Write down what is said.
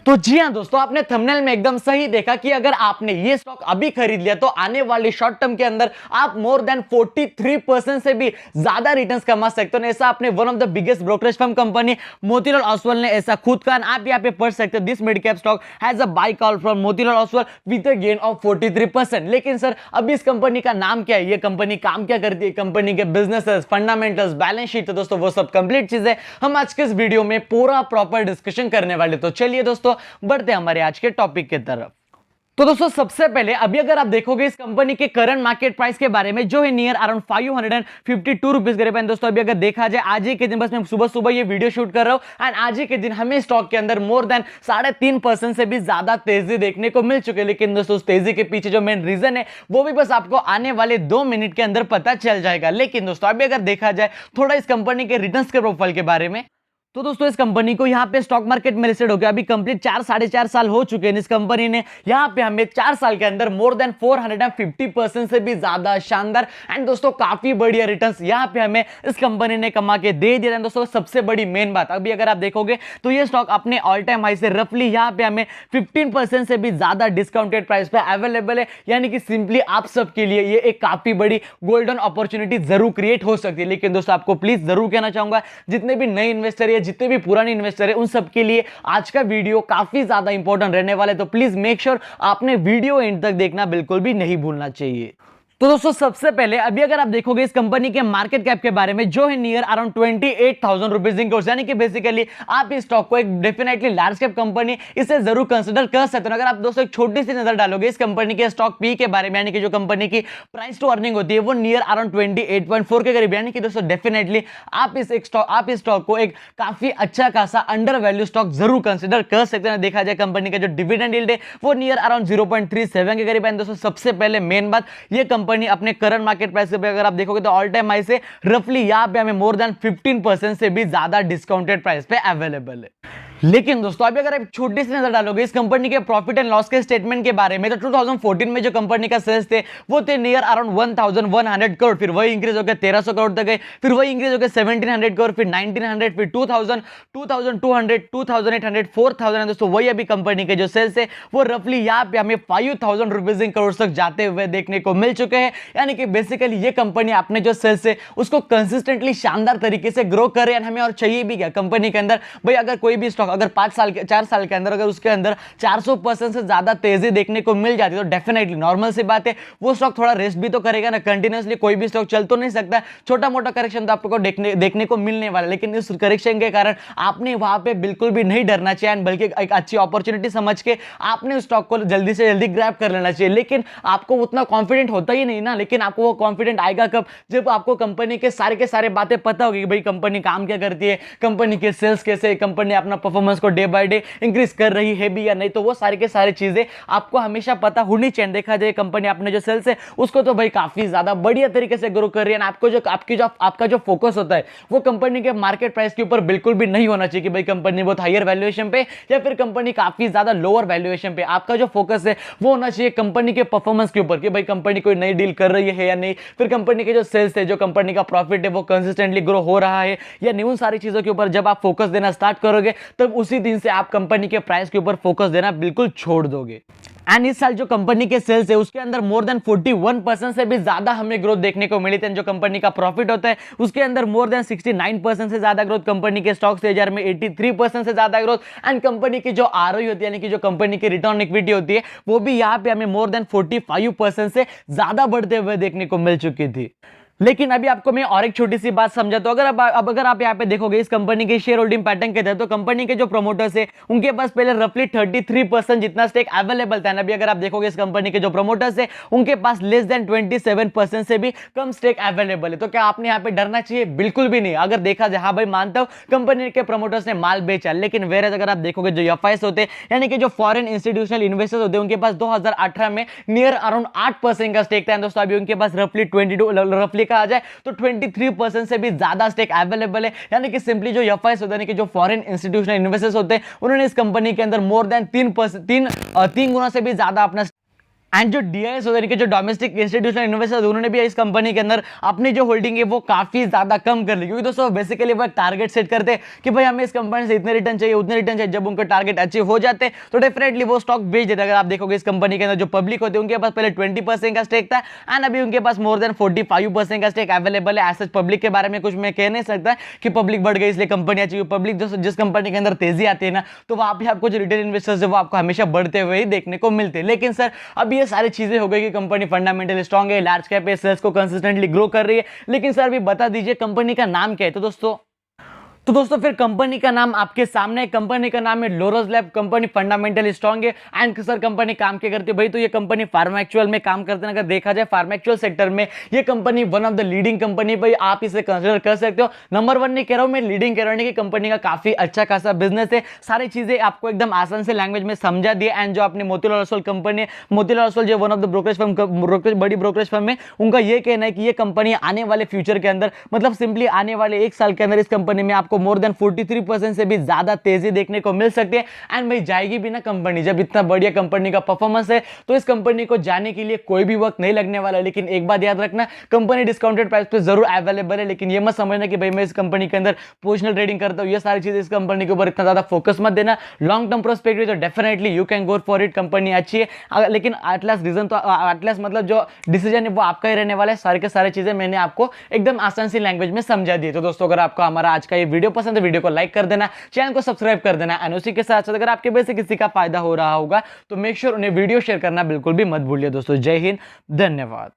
तो जी हाँ दोस्तों, आपने थंबनेल में एकदम सही देखा कि अगर आपने ये स्टॉक अभी खरीद लिया तो आने वाले शॉर्ट टर्म के अंदर आप मोर देन 43% से भी ज्यादा रिटर्न्स कमा सकते हो। ऐसा आपने one of the biggest brokerage firm company Motilal Oswal ने ऐसा खुद कहा। आप यहाँ पे पढ़ सकते हो, this mid cap stock has a buy call from Motilal Oswal with a gain of 43%। लेकिन सर अभी इस कंपनी का नाम क्या है, ये कंपनी काम क्या करती है, कंपनी के बिजनेसेस, फंडामेंटल्स, बैलेंस शीट, तो दोस्तों वो सब कंप्लीट चीजें हम आज के इस वीडियो में पूरा प्रॉपर डिस्कशन करने वाले। तो चलिए दोस्तों बढ़ते हमारे आज के टॉपिक की तरफ। तो दोस्तों सबसे पहले अभी अगर आप देखोगे इस कंपनी के करंट मार्केट प्राइस के बारे में, जो है नियर अराउंड 552 रुपीज करीब है। दोस्तों अभी अगर देखा जाए आज ही के दिन, बस मैं सुबह सुबह ये वीडियो शूट कर रहा हूं एंड आज ही के दिन हमें स्टॉक के अंदर मोर देन 3.5% से भी ज्यादा तेजी देखने को मिल चुके हैं। लेकिन दोस्तों उस तेजी के पीछे जो मेन रीजन है वो भी बस आपको आने वाले 2 मिनट के अंदर पता चल जाएगा। लेकिन दोस्तों अभी अगर देखा जाए थोड़ा इस कंपनी के रिटर्न्स के प्रोफाइल के बारे में, तो दोस्तों इस कंपनी को यहाँ पे स्टॉक मार्केट में लिस्टेड हो गया अभी कंप्लीट 4-4.5 साल हो चुके हैं। इस कंपनी ने यहाँ पे हमें 4 साल के अंदर मोर देन 450% से भी ज्यादा शानदार एंड दोस्तों काफी बढ़िया रिटर्न्स यहाँ पे हमें इस कंपनी ने कमा के दे दिया। दोस्तों सबसे बड़ी मेन बात, अभी अगर आप देखोगे तो ये स्टॉक अपने ऑल टाइम हाई से रफली यहाँ पे हमें 15% से भी ज्यादा डिस्काउंटेड प्राइस पे अवेलेबल है। यानी कि सिंपली आप सबके लिए ये एक काफी बड़ी गोल्डन अपॉर्चुनिटी जरूर क्रिएट हो सकती है। लेकिन दोस्तों आपको प्लीज जरूर कहना चाहूंगा, जितने भी नए इन्वेस्टर है, जितने भी पुराने इन्वेस्टर है, उन सबके लिए आज का वीडियो काफी ज्यादा इंपॉर्टेंट रहने वाला है। तो प्लीज मेक श्योर आपने वीडियो एंड तक देखना बिल्कुल भी नहीं भूलना चाहिए। तो दोस्तों सबसे पहले अभी अगर आप देखोगे इस कंपनी के मार्केट कैप के बारे में, जो है near around 28,000 rupees in crore, यानी कि बेसिकली आप इस स्टॉक को एक डेफिनेटली लार्ज कैप कंपनी इसे जरूर कंसिडर कर सकते हो। अगर आप दोस्तों एक छोटी सी नजर डालोगे इस कंपनी के स्टॉक पी के बारे में, यानी कि जो कंपनी की प्राइस टू अर्निंग होती है वो नियर अराउंड 28.4 के करीब, यानी कि दोस्तों डेफिनेटली आप इस स्टॉक को एक काफी अच्छा खासा अंडर वैल्यू स्टॉक जरूर कंसिडर कर सकते हैं। देखा जाए कंपनी का जो डिविडेंड यील्ड है वो नियर अराउंड 0.37 के करीब है। दोस्तों सबसे पहले मेन बात, ये कंपनी अपने करंट मार्केट प्राइस पे अगर आप देखोगे तो ऑल टाइम हाई से रफली यहां पे हमें मोर देन 15% से भी ज्यादा डिस्काउंटेड प्राइस पे अवेलेबल है। लेकिन दोस्तों अभी अगर आप छोटी सी नजर डालोगे इस कंपनी के प्रॉफिट एंड लॉस के स्टेटमेंट के बारे में, तो 2014 में जो कंपनी का सेल्स थे वो थे नियर अराउंड 1100 करोड़, फिर वही इंक्रीज होकर 1300 करोड़ तक गए, फिर वही इंक्रीज होकर 1700 करोड़, फिर 1900, फिर 2000, 2200, 2800, 4000। दोस्तों वही अभी कंपनी के जो सेल्स है वो रफली यहाँ पे हमें 5000 रुपीज इन करोड़ तक जाते हुए देखने को मिल चुके हैं। यानी कि बेसिकली ये कंपनी अपने जो सेल्स है उसको कंसिस्टेंटली शानदार तरीके से ग्रो कर रही है। हमें और चाहिए भी क्या कंपनी के अंदर, भाई अगर कोई भी स्टॉक अगर 4 साल के अंदर अगर उसके अंदर 400% से ज्यादा तेजी देखने को मिल जाती है तो डेफिनेटली नॉर्मल सी बात है वो स्टॉक थोड़ा रेस्ट भी तो करेगा ना। कंटिन्यूअसली कोई भी स्टॉक चल तो नहीं सकता, छोटा मोटा करेक्शन तो आपको देखने को मिलने वाला है। लेकिन इस करेक्शन के कारण आपने वहां पे बिल्कुल भी नहीं डरना चाहिए, बल्कि एक अच्छी अपॉर्चुनिटी समझ के आपने उस स्टॉक को जल्दी से जल्दी ग्रैब कर लेना चाहिए। लेकिन आपको उतना कॉन्फिडेंट होता ही नहीं ना। लेकिन आपको वो कॉन्फिडेंट आएगा कब, जब आपको कंपनी के सारे बातें पता होगी कि भाई कंपनी काम क्या करती है, कंपनी के सेल्स कैसे, कंपनी अपना परफॉर्मेंस को डे बाय डे इंक्रीज कर रही है भी या नहीं। तो वो सारी के सारी चीजें आपको हमेशा पता होनी चाहिए। देखा जाए कंपनी अपने जो सेल्स है उसको तो भाई काफी ज्यादा बढ़िया तरीके से ग्रो कर रही है। आपका जो फोकस होता है वो कंपनी के मार्केट प्राइस के ऊपर बिल्कुल भी नहीं होना चाहिए कि भाई कंपनी बहुत हायर वैल्यूएशन पे या फिर कंपनी काफी ज्यादा लोअर वैल्यूएशन पे। आपका जो फोकस है वो होना चाहिए कंपनी के परफॉर्मेंस के ऊपर कि भाई कंपनी कोई नई डील कर रही है या नहीं, फिर कंपनी के जो सेल्स है, जो कंपनी का प्रॉफिट है वो कंसिस्टेंटली ग्रो हो रहा है या नहीं। उन सारी चीजों के ऊपर जब आप फोकस देना स्टार्ट करोगे तब उसी दिन से आप कंपनी के प्राइस के ऊपर फोकस देना बिल्कुल छोड़ दोगे। एंड इस साल जो कंपनी के सेल्स है उसके अंदर मोर देन 41% से भी ज्यादा हमें ग्रोथ देखने को मिली थी। जो कंपनी का प्रॉफिट होता है उसके अंदर मोर देन 69% से ज्यादा ग्रोथ, कंपनी के स्टॉक शेयर में 83% से ज्यादा ग्रोथ एंड कंपनी की जो आरओई होती है यानी कि जो कंपनी की रिटर्न इक्विटी होती है वो भी यहाँ पे हमें मोर देन 45% से ज्यादा बढ़ते हुए देखने को मिल चुकी थी। लेकिन अभी आपको मैं और एक छोटी सी बात समझाता हूं। अगर आप यहाँ पे देखोगे इस कंपनी के शेयर होल्डिंग पैटर्न के तहत, तो कंपनी के जो प्रमोटर्स है उनके पास पहले रफली 33% जितना स्टेक अवेलेबल था। अभी अगर आप देखोगे इस कंपनी के जो प्रमोटर्स है उनके पास लेस देन 27% से भी कम स्टेक अवेलेबल है। तो क्या आपने यहाँ पे डरना चाहिए? बिल्कुल भी नहीं। अगर देखा जाए, हाँ भाई मानता हूं कंपनी के प्रमोटर्स ने माल बेचा, लेकिन वेर अगर आप देखोगे जो एफआईएस होते हैं यानी कि जो फॉरेन इंस्टीट्यूशनल इन्वेस्टर्स होते हैं उनके पास 2018 में नियर अराउंड 8% का स्टेक था। दोस्तों अभी उनके पास रफली कहा जाए तो 23% से भी ज्यादा स्टेक अवेलेबल है। यानी कि सिंपली जो एफआईएस होते हैं यानी कि जो फॉरेन इंस्टीट्यूशनल इन्वेस्टर्स होते हैं उन्होंने इस कंपनी के अंदर मोर देन 3 गुना से भी ज्यादा अपना एंड जो डीआईएस यानी कि जो डोमेस्टिक इंस्टीट्यूशनल इन्वेस्टर्स, उन्होंने भी इस कंपनी के अंदर अपनी जो होल्डिंग है वो काफी ज्यादा कम कर ली, क्योंकि दोस्तों बेसिकली वो टारगेट सेट करते हैं कि भाई हमें इस कंपनी से इतने रिटर्न चाहिए, उतने रिटर्न चाहिए। जब उनका टारगेट अचीव हो जाते तो डेफिनेटली वो स्टॉक बेच देते। अगर आप देखोगे इस कंपनी के अंदर जो पब्लिक होती है उनके पास पहले 20% का स्टेक था एंड अभी उनके पास मोर देन 45% का स्टेक अवेलेबल है। ऐसे पब्लिक के बारे में कुछ मैं कह नहीं सकता कि पब्लिक बढ़ गई इसलिए कंपनी अच्छी हुई। पब्लिक जिस कंपनी के अंदर तेजी आती है ना, तो वहां पे आपको जो रिटेल इन्वेस्टर्स है वो आपको हमेशा बढ़ते हुए ही देखने को मिलते हैं। लेकिन सर अब ये सारी चीजें हो गई कि कंपनी फंडामेंटली स्ट्रांग है, लार्ज कैप है, सेल्स को कंसिस्टेंटली ग्रो कर रही है, लेकिन सर अभी बता दीजिए कंपनी का नाम क्या है। तो दोस्तों फिर कंपनी का नाम आपके सामने है। कंपनी का नाम है Lord's lab. Company fundamentally strong है एंड सर कंपनी काम क्या करती है भाई, तो ये कंपनी फार्माक्चुअल में काम करते हैं। अगर देखा जाए फार्माक्चुअल सेक्टर में ये company one of the leading company भाई आप इसे कंसिडर कर सकते हो। नंबर 1 नहीं कह रहा हूं मैं, लीडिंग कह रहा हूं कि कंपनी का काफी अच्छा खासा बिजनेस है। सारी चीजें आपको एकदम आसान से लैंग्वेज में समझा दिया। एंड जो अपनी मोतीलाल ओसवाल कंपनी है, मोतीलाल ओसवाल जो one of the brokerage firm, बड़ी ब्रोकरेज फर्म है, उनका ये कहना है कि ये कंपनी आने वाले फ्यूचर के अंदर, मतलब सिंपली आने वाले 1 साल के अंदर इस कंपनी में आपको मोर देन 43% से भी ज्यादा तेजी देखने को मिल सकती है। एंड भाई जाएगी भी ना कंपनी, जब इतना बढ़िया कंपनी का परफॉर्मेंस है तो इस कंपनी को जाने के लिए कोई भी वक्त नहीं लगने वाला। लेकिन एक बात याद रखना, कंपनी डिस्काउंटेड प्राइस पे जरूर अवेलेबल है, लेकिन ये मत समझना कि भाई मैं इस कंपनी के अंदर पोजिशनल ट्रेडिंग करता हूं। ये सारी चीजें इस कंपनी के ऊपर इतना ज्यादा फोकस मत देना। लॉन्ग टर्म प्रोस्पेक्टिव तो definitely you can go for it, company अच्छी है। लेकिन एटलास रीजन तो एटलास मतलब जो डिसीजन है वो आपका ही रहने वाला है। सारी के सारी चीजें मैंने आपको एकदम आसान सी लैंग्वेज में समझा दी। तो दोस्तों अगर आपको हमारा आज का ये वीडियो पसंद है, वीडियो को लाइक कर देना, चैनल को सब्सक्राइब कर देना। एंड उसी के साथ साथ अगर आपके वजह से किसी का फायदा हो रहा होगा तो मेक श्योर उन्हें वीडियो शेयर करना बिल्कुल भी मत भूलिए। दोस्तों जय हिंद, धन्यवाद।